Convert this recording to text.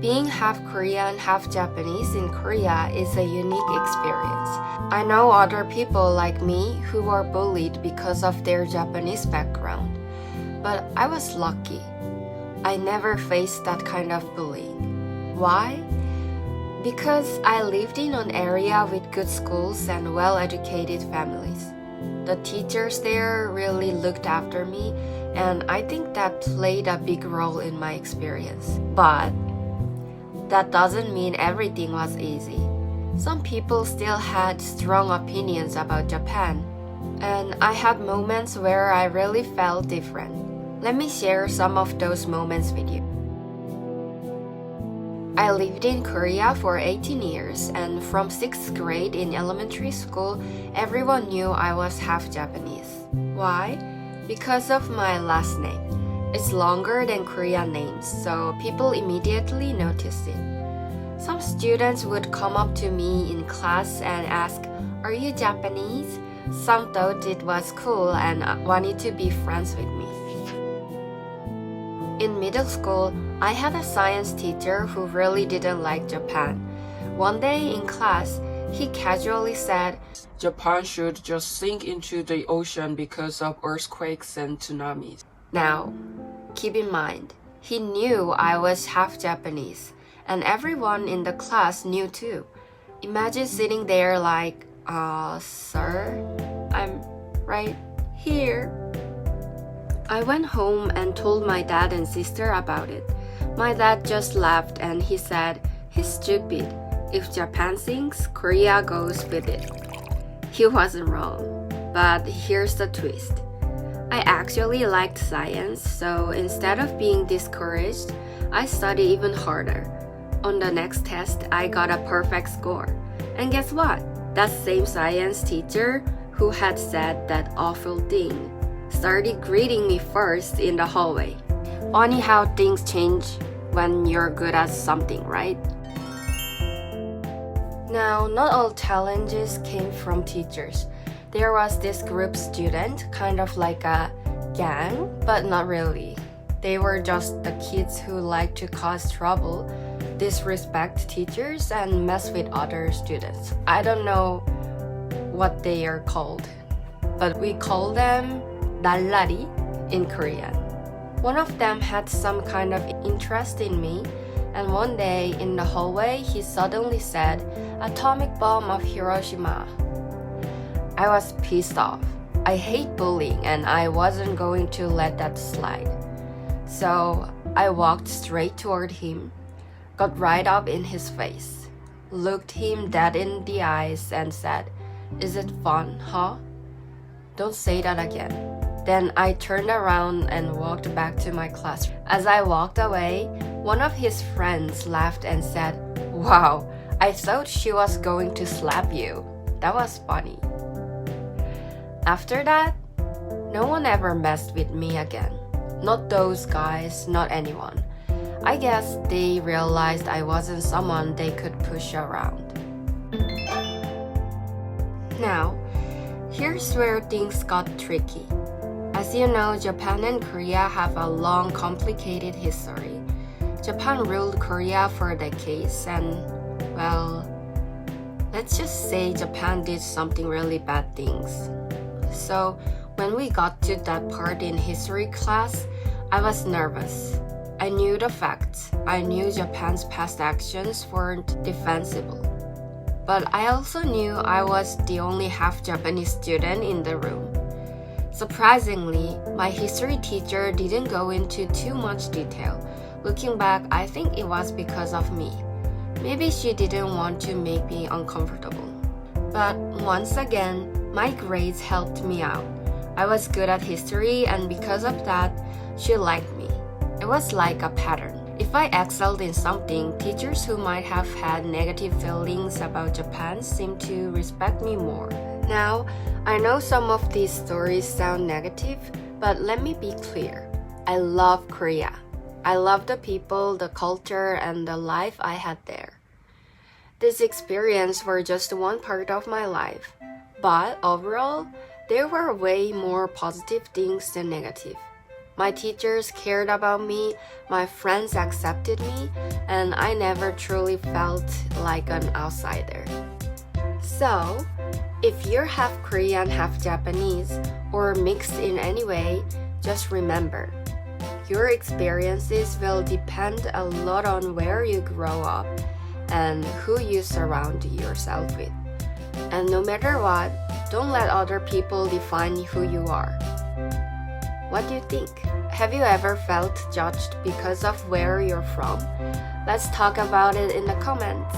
Being half Korean, half Japanese in Korea is a unique experience. I know other people like me who were bullied because of their Japanese background, but I was lucky. I never faced that kind of bullying. Why? Because I lived in an area with good schools and well-educated families. The teachers there really looked after me, and I think that played a big role in my experience. But that doesn't mean everything was easy. Some people still had strong opinions about Japan, and I had moments where I really felt different. Let me share some of those moments with you. I lived in Korea for 18 years, and from 6th grade in elementary school, everyone knew I was half Japanese. Why? Because of my last name. It's longer than Korean names, so people immediately noticed it. Some students would come up to me in class and ask, "Are you Japanese?" Some thought it was cool and wanted to be friends with me. In middle school, I had a science teacher who really didn't like Japan. One day in class, he casually said, Japan should just sink into the ocean because of earthquakes and tsunamis. Now, keep in mind, he knew I was half Japanese, and everyone in the class knew too. Imagine sitting there like, sir, I'm right here. I went home and told my dad and sister about it. My dad just laughed and he said, "He's stupid. If Japan sinks, Korea goes with it." He wasn't wrong, but here's the twist. I actually liked science, so instead of being discouraged, I studied even harder. On the next test, I got a perfect score. And guess what? That same science teacher who had said that awful thing started greeting me first in the hallway. Funny how things change when you're good at something, right? Now, not all challenges came from teachers. There was this group student, kind of like a gang, but not really. They were just the kids who liked to cause trouble, disrespect teachers, and mess with other students. I don't know what they are called, but we call them 날라리 in Korean. One of them had some kind of interest in me, and one day in the hallway he suddenly said, "Atomic bomb of Hiroshima." I was pissed off. I hate bullying and I wasn't going to let that slide. So I walked straight toward him, got right up in his face, looked him dead in the eyes and said, "Is it fun, huh? Don't say that again." Then I turned around and walked back to my class. As I walked away, one of his friends laughed and said, "Wow, I thought she was going to slap you. That was funny." After that, no one ever messed with me again. Not those guys, not anyone. I guess they realized I wasn't someone they could push around. Now, here's where things got tricky. As you know, Japan and Korea have a long, complicated history. Japan ruled Korea for decades and, well, let's just say Japan did something really bad things. So, when we got to that part in history class, I was nervous. I knew the facts. I knew Japan's past actions weren't defensible. But I also knew I was the only half Japanese student in the room. Surprisingly, my history teacher didn't go into too much detail. Looking back, I think it was because of me. Maybe she didn't want to make me uncomfortable. But once again, my grades helped me out. I was good at history, and because of that, she liked me. It was like a pattern. If I excelled in something, teachers who might have had negative feelings about Japan seemed to respect me more. Now, I know some of these stories sound negative, but let me be clear. I love Korea. I love the people, the culture, and the life I had there. This experience were just one part of my life, but overall, there were way more positive things than negative. My teachers cared about me, my friends accepted me, and I never truly felt like an outsider. So, if you're half Korean, half Japanese, or mixed in any way, just remember, your experiences will depend a lot on where you grow up and who you surround yourself with. And no matter what, don't let other people define who you are. What do you think? Have you ever felt judged because of where you're from? Let's talk about it in the comments.